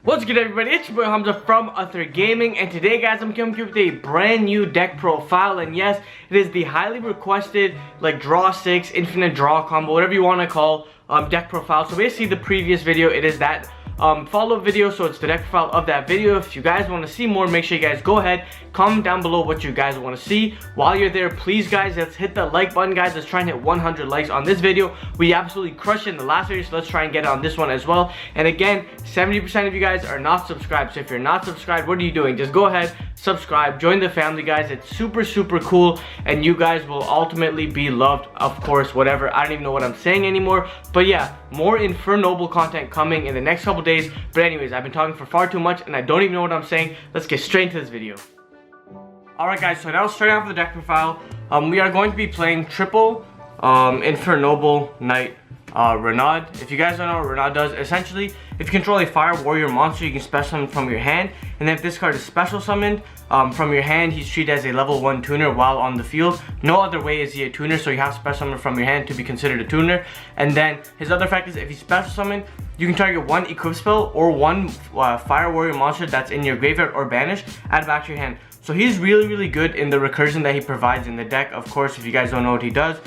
What's good, everybody? It's your boy Hamza from Ather Gaming, and today, guys, I'm coming with a brand new deck profile. And yes, it is the highly requested like draw 6 infinite draw combo, whatever you want to call deck profile. So basically, the previous video, it is that follow-up video, so it's the deck profile of that video. If you guys want to see more, make sure you guys go ahead, comment down below what you guys want to see. While you're there, please guys, let's hit the like button, guys. Let's try and hit 100 likes on this video. We absolutely crushed it in the last video, so let's try and get it on this one as well. And again, 70% of you guys are not subscribed, so if you're not subscribed, what are you doing? Just go ahead, subscribe, join the family, guys. It's super cool, and you guys will ultimately be loved, of course. Whatever, I don't even know what I'm saying anymore, but yeah, more Infernoble content coming in the next couple days. But anyways, I've been talking for far too much and I don't even know what I'm saying. Let's get straight into this video. Alright guys, so now starting off with the deck profile, we are going to be playing triple Infernoble Knight Renaud. If you guys don't know what Renaud does, essentially, if you control a fire warrior monster, you can special summon from your hand, and then if this card is special summoned from your hand, he's treated as a level 1 tuner while on the field. No other way is he a tuner, so you have to special summon from your hand to be considered a tuner. And then his other effect is, if he's special summoned, you can target one equip spell or one fire warrior monster that's in your graveyard or banished, add back to your hand. So he's really good in the recursion that he provides in the deck. Of course, if you guys don't know what he does,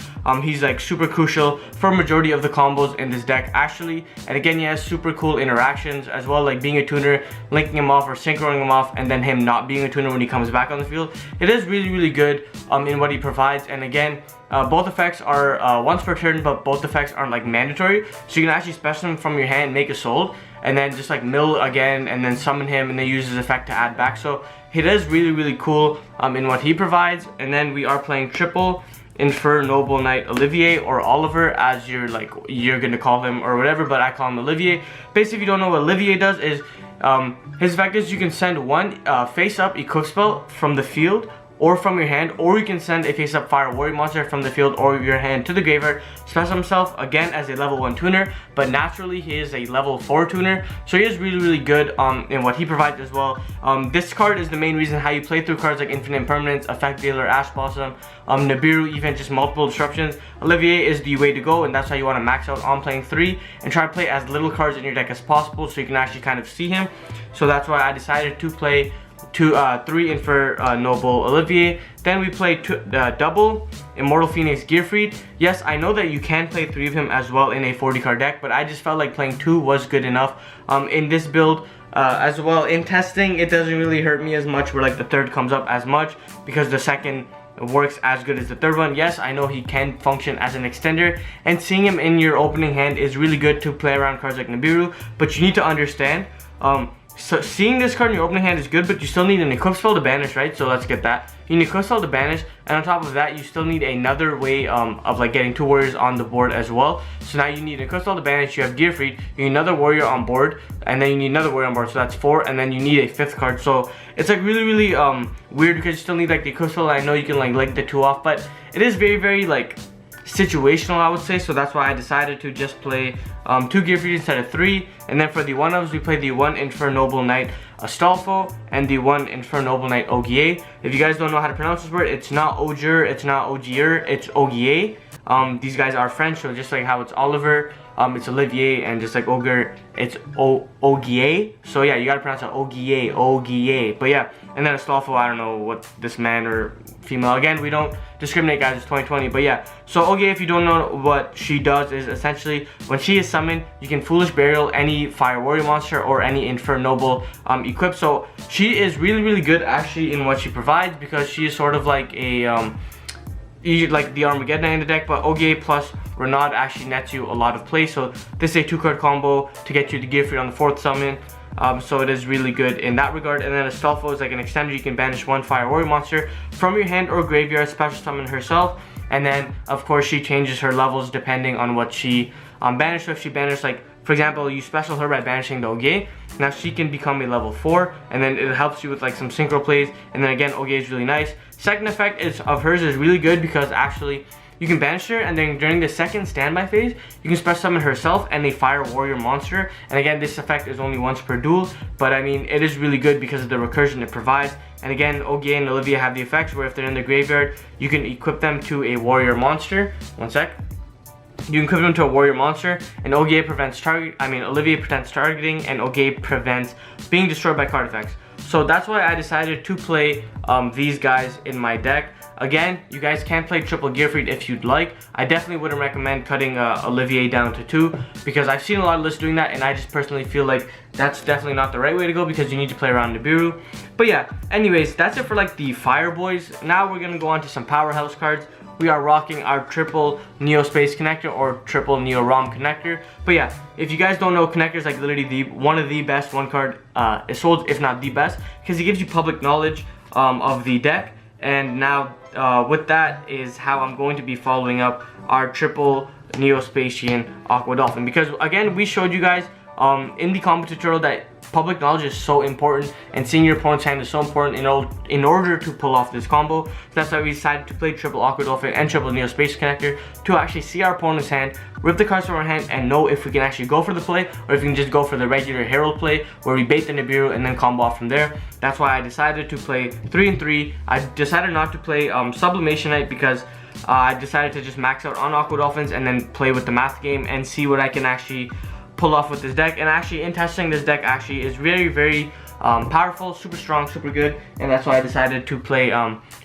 he's like super crucial for majority of the combos in this deck actually. And again, he has super cool interactions as well, like being a tuner, linking him off or synchroing him off, and then him not being a tuner when he comes back on the field. It is really good in what he provides. And again, both effects are once per turn, but both effects aren't like mandatory, so you can actually special him from your hand, make a soul, and then just like mill again and then summon him and then use his effect to add back. So it is really cool in what he provides. And then we are playing triple Infernoble Knight Olivier, or Oliver as you're gonna call him or whatever, but I call him Olivier. Basically, if you don't know what Olivier does, is his effect is you can send one face up equip spell from the field or from your hand, or you can send a face-up fire warrior monster from the field or your hand to the graveyard, special himself again as a level 1 tuner, but naturally he is a level 4 tuner, so he is really good in what he provides as well. This card is the main reason how you play through cards like Infinite Impermanence, Effect Dealer, Ash Blossom, Nibiru, even just multiple disruptions. Olivier is the way to go, and that's how you want to max out on playing 3 and try to play as little cards in your deck as possible so you can actually kind of see him. So that's why I decided to play 3 Infernoble Olivier. Then we play double Immortal Phoenix Gearfried. Yes, I know that you can play 3 of him as well in a 40 card deck, but I just felt like playing 2 was good enough in this build as well. In testing, it doesn't really hurt me as much where like the third comes up as much, because the second works as good as the third one. Yes, I know he can function as an extender, and seeing him in your opening hand is really good to play around cards like Nibiru, but you need to understand, so seeing this card in your opening hand is good, but you still need an equip spell to banish, right? So let's get that. You need an equip spell to banish, and on top of that, you still need another way of like getting 2 warriors on the board as well. So now you need an equip spell to banish, you have Gearfried, you need another warrior on board, and then you need another warrior on board, so that's 4, and then you need a 5th card. So it's like really weird, because you still need like the equip spell. I know you can like link the 2 off, but it is very like situational, I would say. So that's why I decided to just play 2 Gearfried instead of 3. And then for the 1-ofs, we play the 1 Infernoble Knight Astolfo and the 1 Infernoble Knight Ogier. If you guys don't know how to pronounce this word, it's not Ogier, it's not Ogier, it's Ogier. These guys are French, so just like how it's Oliver, it's Olivier, and just like Ogre, it's Ogier. So yeah, you gotta pronounce it Ogier. But yeah, and then Astolfo, I don't know what this man or female. Again, we don't discriminate, guys, it's 2020. But yeah, so Ogier, if you don't know what she does, is essentially when she is summoned, you can Foolish Burial any fire warrior monster or any Infernoble equip. So she is really good actually in what she provides, because she is sort of like a like the Armageddon in the deck, but Ogier plus Renaud actually nets you a lot of play. So this is a 2-card combo to get you the Gearfried on the 4th summon. So it is really good in that regard. And then Astolfo is like an extender. You can banish 1 fire warrior monster from your hand or graveyard, special summon herself, and then of course she changes her levels depending on what she banished. So if she banished, like for example, you special her by banishing the Ogier, now she can become a level 4, and then it helps you with like some synchro plays. And then again, Ogier is really nice. Second effect of hers is really good, because actually you can banish her, and then during the second standby phase, you can special summon herself and a fire warrior monster. And again, this effect is only once per duel, but I mean, it is really good because of the recursion it provides. And again, Ogier and Olivia have the effects where if they're in the graveyard, you can equip them to a warrior monster. One sec. You can equip him to a warrior monster, and Olivier prevents targeting, and Olivier prevents being destroyed by card effects. So that's why I decided to play these guys in my deck. Again, you guys can play triple Gearfried if you'd like. I definitely wouldn't recommend cutting Olivier down to 2, because I've seen a lot of lists doing that, and I just personally feel like that's definitely not the right way to go, because you need to play around Nibiru. But yeah, anyways, that's it for like the Fire Boys. Now we're gonna go on to some powerhouse cards. We are rocking our triple Neo Space connector or triple Neo ROM connector. But yeah, if you guys don't know, connector is like literally one of the best one card is sold, if not the best, because it gives you public knowledge of the deck. And now with that is how I'm going to be following up our triple Neo Spacian Aqua Dolphin, because again, we showed you guys in the combo tutorial that public knowledge is so important, and seeing your opponent's hand is so important in order to pull off this combo. So that's why we decided to play triple Aqua Dolphin and triple Neo Space Connector, to actually see our opponent's hand, rip the cards from our hand, and know if we can actually go for the play, or if we can just go for the regular Herald play where we bait the Nibiru and then combo off from there. That's why I decided to play 3 and 3. I decided not to play Sublimation Knight, because I decided to just max out on Aqua Dolphins and then play with the math game and see what I can actually pull off with this deck. And actually, in testing, this deck actually is very powerful, super strong, super good, and that's why I decided to play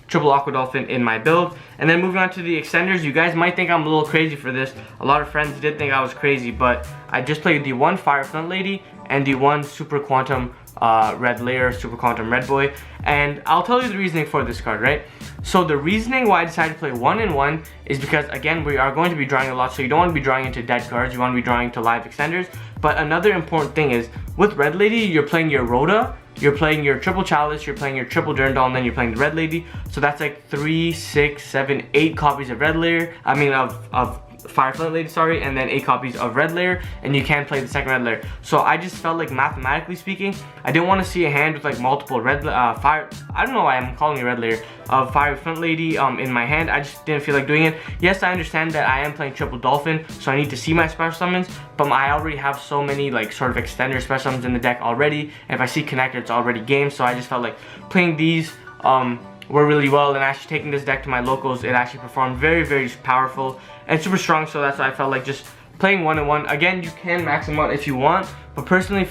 triple Aqua Dolphin in my build. And then moving on to the extenders, you guys might think I'm a little crazy for this. A lot of friends did think I was crazy, but I just played the 1 Fire Flint Lady and the 1 Super Quantum Red Layer, Super Quantum Red Boy. And I'll tell you the reasoning for this card, right? So the reasoning why I decided to play 1 and 1 is because, again, we are going to be drawing a lot, so you don't want to be drawing into dead cards, you want to be drawing into live extenders. But another important thing is, with Red Lady, you're playing your Rhoda, you're playing your triple Chalice, you're playing your triple Durandal, and then you're playing the Red Lady. So that's like 3, 6, 7, 8 copies of Red Layer, of Fire Flint Lady, sorry, and then 8 copies of Red Layer, and you can play the second Red Layer. So I just felt like, mathematically speaking, I didn't want to see a hand with like multiple Fire, I don't know why I'm calling it Red Layer, of Fire Flint Lady in my hand. I just didn't feel like doing it. Yes, I understand that I am playing triple Dolphin, so I need to see my special summons, but I already have so many like sort of extender special summons in the deck already, and if I see connector, it's already game. So I just felt like playing these were really well, and actually taking this deck to my locals, it actually performed very powerful and super strong. So that's why I felt like just playing 1 and 1. Again, you can max them out if you want, but personally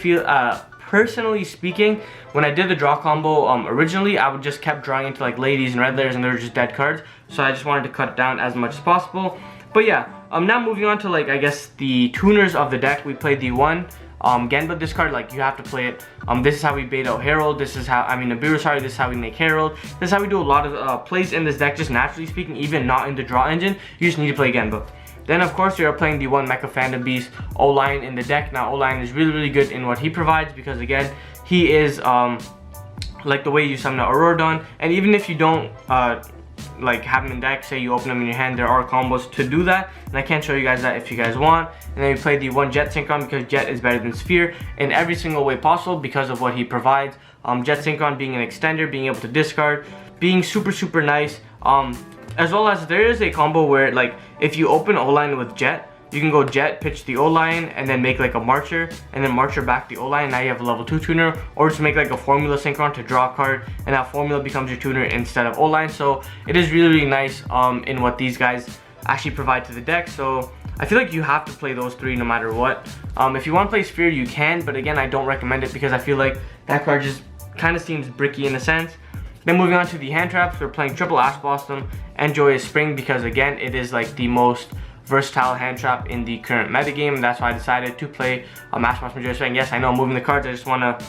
speaking, when I did the draw combo originally, I would just kept drawing into like ladies and red layers, and they were just dead cards. So I just wanted to cut down as much as possible. But yeah, now moving on to like, I guess, the tuners of the deck. We played the 1 Genba. This card, like, you have to play it. This is how we bait out Herald. This is how, Nibiru, sorry, this is how we make Herald. This is how we do a lot of plays in this deck, just naturally speaking, even not in the draw engine. You just need to play Genba. Then of course we are playing the 1 Mecha Phantom Beast O-Line in the deck. Now O-Line is really good in what he provides, because again, he is like the way you summon Auroradon, and even if you don't like have him in deck, say you open him in your hand, there are combos to do that, and I can show you guys that if you guys want. And then we play the 1 Jet Synchron, because Jet is better than Sphere in every single way possible because of what he provides. Jet Synchron being an extender, being able to discard, being super nice, as well as there is a combo where, like, if you open O-Line with Jet, you can go Jet, pitch the O-Line, and then make like a Marcher, and then Marcher back the O-Line. Now you have a level 2 tuner, or just make like a Formula Synchron to draw a card, and that Formula becomes your tuner instead of O-Line. So it is really nice in what these guys actually provide to the deck. So I feel like you have to play those 3 no matter what. If you want to play Sphere, you can, but again, I don't recommend it, because I feel like that card just kind of seems bricky in a sense. Then moving on to the hand traps, we're playing triple Ash Blossom and Joyous Spring, because again, it is like the most versatile hand trap in the current metagame, and that's why I decided to play Ash Blossom and Joyous Spring. Yes, I know I'm moving the cards, I just want to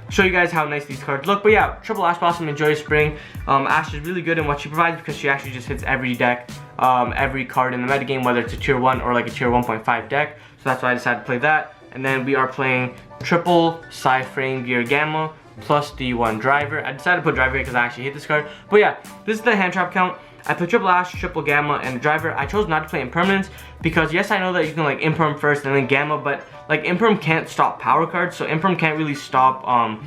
show you guys how nice these cards look. But yeah, triple Ash Blossom and Joyous Spring. Ash is really good in what she provides, because she actually just hits every deck, every card in the metagame, whether it's a tier 1 or like a tier 1.5 deck. So that's why I decided to play that. And then we are playing triple Psy-Frame Gear Gamma plus the 1 Driver. I decided to put Driver because I actually hate this card. But yeah, this is the hand trap count. I put triple Ash, triple Gamma, and Driver. I chose not to play Impermanence because, yes, I know that you can like Imperm first and then Gamma, but like Imperm can't stop power cards, so Imperm can't really stop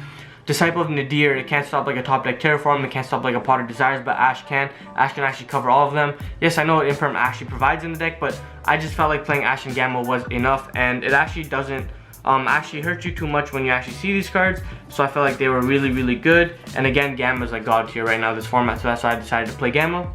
Disciple of Nadir. It can't stop like a top deck Terraform. It can't stop like a Pot of Desires, but Ash can. Ash can actually cover all of them. Yes, I know what Imperm actually provides in the deck, but I just felt like playing Ash and Gamma was enough, and it actually doesn't actually hurt you too much when you actually see these cards. So I felt like they were really good. And again, Gamma is like god tier right now this format, so that's why I decided to play Gamma.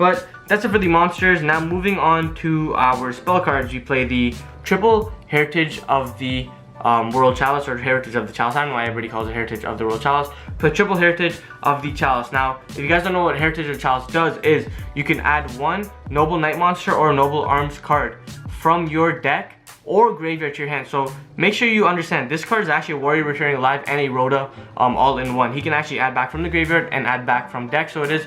But that's it for the monsters. Now moving on to our spell cards, you play the triple Heritage of the World Chalice, or Heritage of the Chalice. I don't know why everybody calls it Heritage of the World Chalice. Play triple Heritage of the Chalice. Now, if you guys don't know what Heritage of the Chalice does, is you can add one Noble Knight monster or Noble Arms card from your deck or graveyard to your hand. So make sure you understand this card is actually a Warrior Returning Alive and a Rhoda all in one. He can actually add back from the graveyard and add back from deck, so it is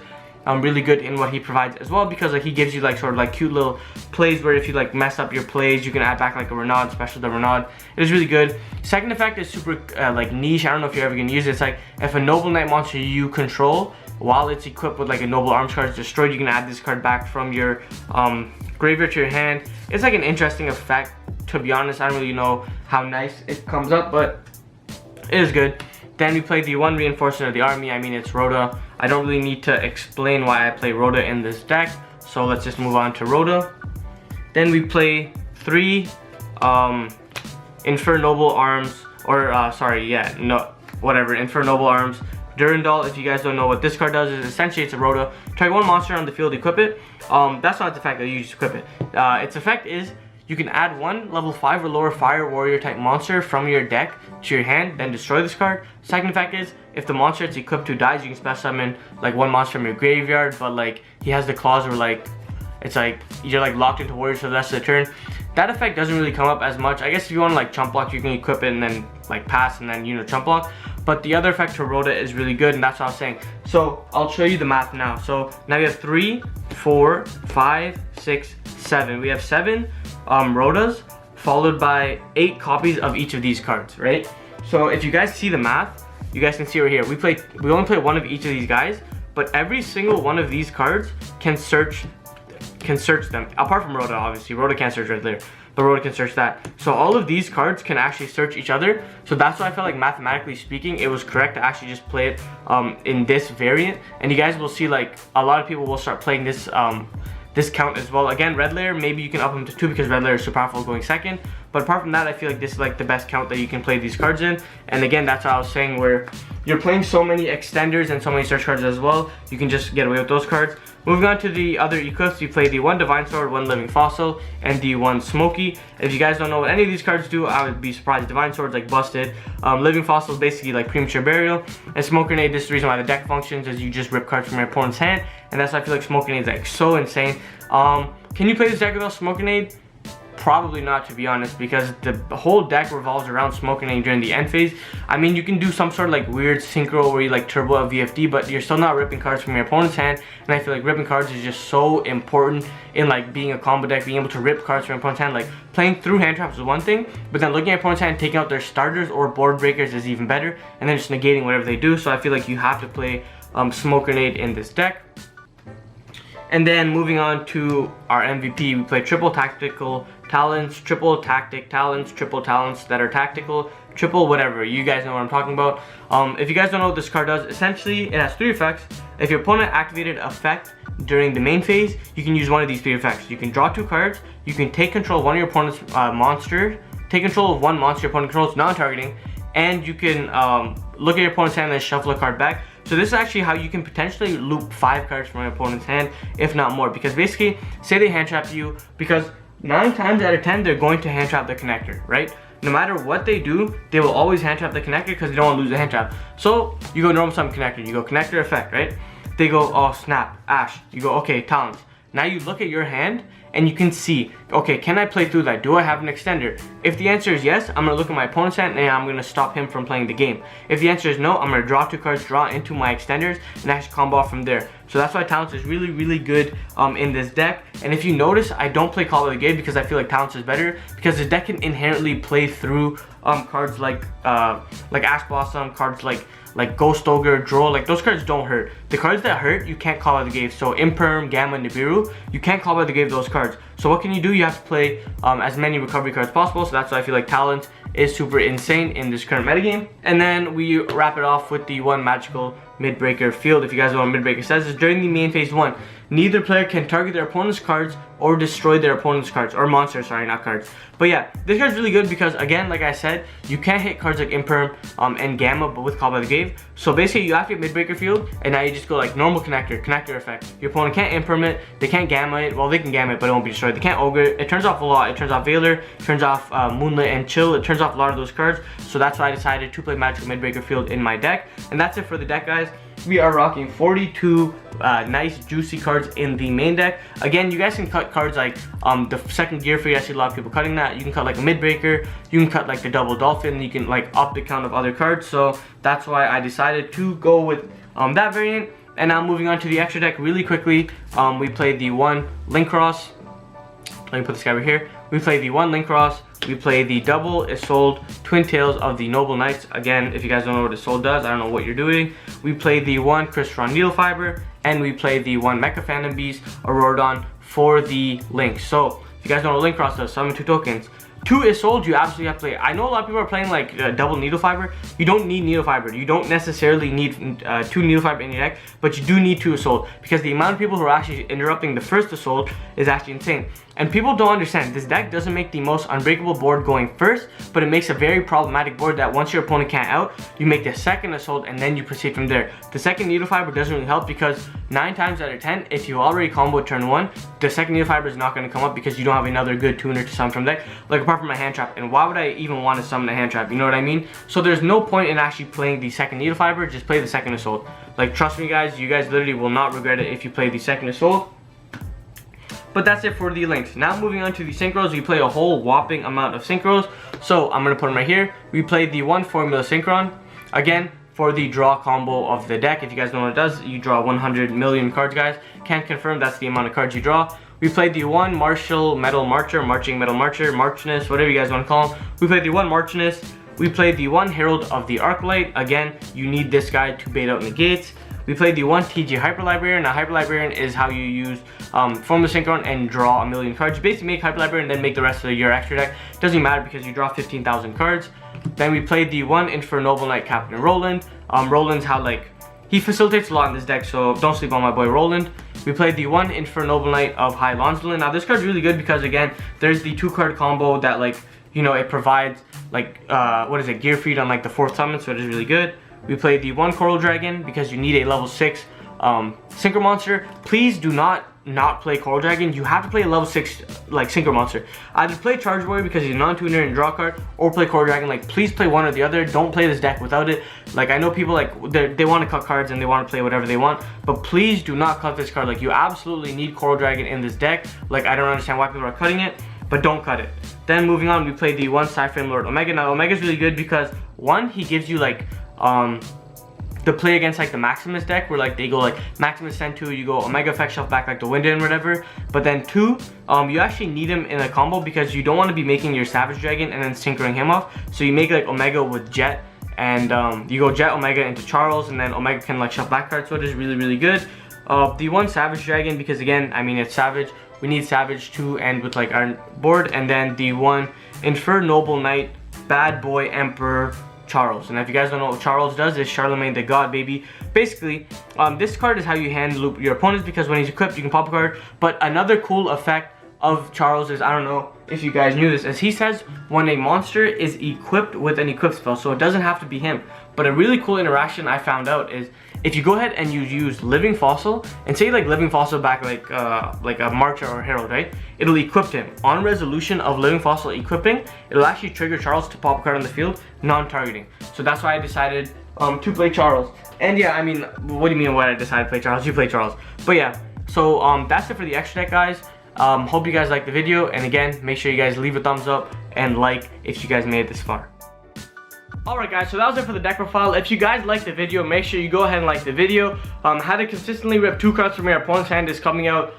really good in what he provides as well, because like he gives you like sort of like cute little plays where if you like mess up your plays, you can add back like a Renaud, special the Renaud. It is really good. Second effect is super like niche. I don't know if you're ever gonna use it. It's like if a Noble Knight monster you control, while it's equipped with like a Noble Arms card is destroyed, you can add this card back from your graveyard to your hand. It's like an interesting effect. To be honest, I don't really know how nice it comes up, but it is good. Then we play the one Reinforcement of the Army. I mean, it's Rhoda. I don't really need to explain why I play Rhoda in this deck, so let's just move on to Rhoda. Then we play three Infernoble Arms, or Infernoble Arms. Durandal, if you guys don't know what this card does, is essentially it's a Rhoda. Target one monster on the field, equip it. That's not its effect that you use to equip it. Its effect is you can add one level 5 or lower fire warrior type monster from your deck to your hand, then destroy this card. Second effect is if the monster it's equipped to dies, you can special summon like one monster from your graveyard, but like he has the clause where like it's like you're like locked into warriors for the rest of the turn. That effect doesn't really come up as much. I guess if you want to like chump block, you can equip it and then like pass and then, you know, chump block. But the other effect to Rhoda is really good, and that's what I was saying. So I'll show you the math now. So now we have 3, 4, 5, 6, 7. We have 7 Rhodas followed by 8 copies of each of these cards, right? So if you guys see the math, you guys can see right here. We only play one of each of these guys, but every single one of these cards can search them. Apart from Rhoda, obviously. Rhoda can't search right there, but Rhoda can search that. So all of these cards can actually search each other. So that's why I felt like mathematically speaking, it was correct to actually just play it in this variant. And you guys will see like a lot of people will start playing this this count as well. Again, red layer, maybe you can up them to 2 because red layer is super powerful going second. But apart from that, I feel like this is like the best count that you can play these cards in. And again, that's what I was saying, where you're playing so many extenders and so many search cards as well, you can just get away with those cards. Moving on to the other equips, you play the one Divine Sword, one Living Fossil, and the one Smoky. If you guys don't know what any of these cards do, I would be surprised. Divine Sword's like busted. Living Fossil is basically like Premature Burial. And Smoke Grenade, this is the reason why the deck functions, is you just rip cards from your opponent's hand. And that's why I feel like Smoke Grenade is like so insane. Can you play this deck without Smoke Grenade? Probably not, to be honest, because the whole deck revolves around Smoke Grenade during the end phase. I mean, you can do some sort of like weird synchro where you like turbo a VFD, but you're still not ripping cards from your opponent's hand. And I feel like ripping cards is just so important in like being a combo deck, being able to rip cards from your opponent's hand. Like playing through hand traps is one thing, but then looking at your opponent's hand, taking out their starters or board breakers is even better, and then just negating whatever they do. So I feel like you have to play Smoke Grenade in this deck. And then moving on to our MVP, we play triple tactical talents, triple tactic talents, triple talents that are tactical, triple whatever. You guys know what I'm talking about. If you guys don't know what this card does, essentially it has 3 effects. If your opponent activated effect during the main phase, you can use one of these 3 effects. You can draw 2 cards, you can take control of one of your opponent's monster, take control of one monster your opponent controls, non-targeting, and you can look at your opponent's hand and then shuffle a card back. So this is actually how you can potentially loop 5 cards from your opponent's hand, if not more. Because basically, say they hand trap you, because 9 times out of 10 they're going to hand trap the connector, right? No matter what they do, they will always hand trap the connector because they don't want to lose the hand trap. So you go normal summon connector, you go connector effect, right? They go, oh snap, Ash. You go, okay, talents. Now you look at your hand and you can see, okay, can I play through that? Do I have an extender? If the answer is yes, I'm gonna look at my opponent's hand and I'm gonna stop him from playing the game. If the answer is no, I'm gonna draw 2 cards, draw into my extenders, and actually combo off from there. So that's why Talents is really, really good in this deck. And if you notice, I don't play Call of the Game because I feel like Talents is better, because the deck can inherently play through cards like Ash Blossom, cards like Ghost Ogre, Droll. Like those cards don't hurt. The cards that hurt, you can't call out the game. So Imperm, Gamma, Nibiru, you can't call out the game those cards. So what can you do? You have to play as many recovery cards possible. So that's why I feel like Talent is super insane in this current metagame. And then we wrap it off with the one magical Midbreaker Field. If you guys know what Midbreaker says, is during the main phase 1. neither player can target their opponent's cards or destroy their opponent's cards, or monsters, sorry, not cards. But yeah, this card's really good because, again, like I said, you can't hit cards like Imperm and Gamma, but with Call by the Grave. So basically, you activate Midbreaker Field, and now you just go like normal connector effect. Your opponent can't Imperm it, they can't Gamma it, well, they can Gamma it, but it won't be destroyed. They can't Ogre it, it turns off a lot. It turns off Veiler, it turns off Moonlit and Chill, it turns off a lot of those cards. So that's why I decided to play Magical Midbreaker Field in my deck. And that's it for the deck, guys. We are rocking 42 nice juicy cards in the main deck. Again, you guys can cut cards like the second Gear Free. I see a lot of people cutting that. You can cut like a Midbreaker, you can cut like the Double Dolphin, you can like up the count of other cards. So that's why I decided to go with that variant. And now moving on to the extra deck really quickly. We played the one Link Cross. Let me put this guy right here. We played the one Link Cross. We play the double Isolde Twin Tails of the Noble Knights. Again, if you guys don't know what Isolde does, I don't know what you're doing. We play the one Crystron Needle Fiber, and we play the one Mecha Phantom Beast Aurorodon for the Link. So, if you guys don't know what Link Cross does, summon 2 tokens. 2 Isolde, you absolutely have to play. I know a lot of people are playing like double Needle Fiber. You don't need Needle Fiber. You don't necessarily need 2 Needle Fiber in your deck, but you do need 2 Isolde because the amount of people who are actually interrupting the first Isolde is actually insane. And people don't understand, this deck doesn't make the most unbreakable board going first, but it makes a very problematic board that once your opponent can't out, you make the second Assault and then you proceed from there. The second Needle Fiber doesn't really help because 9 times out of 10, if you already combo turn 1, the second Needle Fiber is not going to come up because you don't have another good tuner to summon from deck, like apart from a Hand Trap. And why would I even want to summon a Hand Trap, you know what I mean? So there's no point in actually playing the second Needle Fiber, just play the second Assault. Like, trust me guys, you guys literally will not regret it if you play the second Assault. But that's it for the links. Now moving on to the synchros, we play a whole whopping amount of synchros. So I'm gonna put them right here. We played the one Formula Synchron. Again, for the draw combo of the deck. If you guys know what it does, you draw 100 million cards, guys. Can't confirm that's the amount of cards you draw. We played the one Martial Metal Marcher, Marching Metal Marcher, Marchness, whatever you guys want to call him. We played the one Marchness. We played the one Herald of the Arclight. Again, you need this guy to bait out negates. We played the one TG Hyper Librarian. Now Hyper Librarian is how you use Formula Synchron and draw a million cards. You basically make Hyper Librarian and then make the rest of your extra deck. Doesn't matter because you draw 15,000 cards. Then we played the one Infernoble Knight Captain Roland. Roland's how like, he facilitates a lot in this deck, so don't sleep on my boy Roland. We played the one Infernoble Knight of High Lonsdalen. Now this card's really good because again, there's the 2-card combo that like, you know, it provides like, what is it, Gear Feed on like the 4th summon, so it is really good. We played the one Coral Dragon because you need a level 6 Synchro Monster. Please do not play Coral Dragon. You have to play a level 6 like Synchro Monster. Either play Charge Warrior because he's a non-tuner and draw card, or play Coral Dragon. Like, please play one or the other. Don't play this deck without it. Like, I know people like they want to cut cards and they want to play whatever they want, but please do not cut this card. Like, you absolutely need Coral Dragon in this deck. Like, I don't understand why people are cutting it, but don't cut it. Then moving on, we played the one Cyframe Lord Omega. Now Omega's really good because one, he gives you like the play against like the Maximus deck where like they go like Maximus send 2, you go Omega effect shelf back like the Wind and whatever. But then 2, you actually need him in a combo because you don't want to be making your Savage Dragon and then synchroning him off. So you make like Omega with Jet and you go Jet Omega into Charles and then Omega can like shelf back cards, so it is really really good. The one Savage Dragon because again, I mean it's Savage, we need Savage to end with like our board. And then the one Infernoble Knight Bad Boy Emperor Charles. And if you guys don't know what Charles does, is Charlemagne the God, baby. Basically, this card is how you hand loop your opponents because when he's equipped, you can pop a card. But another cool effect of Charles is, I don't know if you guys knew this, as he says when a monster is equipped with an equip spell, so it doesn't have to be him. But a really cool interaction I found out is if you go ahead and you use Living Fossil and say like Living Fossil back like a Marcher or Herald, right? It'll equip him. On resolution of Living Fossil equipping, it'll actually trigger Charles to pop a card on the field, non-targeting. So that's why I decided to play Charles. And yeah, I mean, what do you mean why I decided to play Charles? You play Charles. But yeah, so that's it for the extra deck, guys. Hope you guys liked the video, and again, make sure you guys leave a thumbs up and like if you guys made it this far. Alright guys, so that was it for the deck profile. If you guys liked the video, make sure you go ahead and like the video. How to consistently rip 2 cards from your opponent's hand is coming out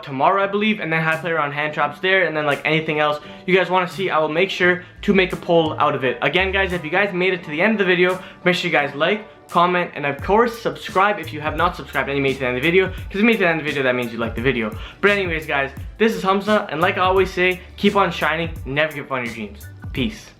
tomorrow, I believe, and then how to play around hand traps there, and then like anything else you guys want to see, I will make sure to make a poll out of it. Again guys, if you guys made it to the end of the video, make sure you guys like, comment, and of course subscribe if you have not subscribed and you made it to the end of the video, because if you made it to the end of the video, that means you like the video. But anyways guys, this is Hamza, and like I always say, keep on shining, never give up on your dreams. Peace.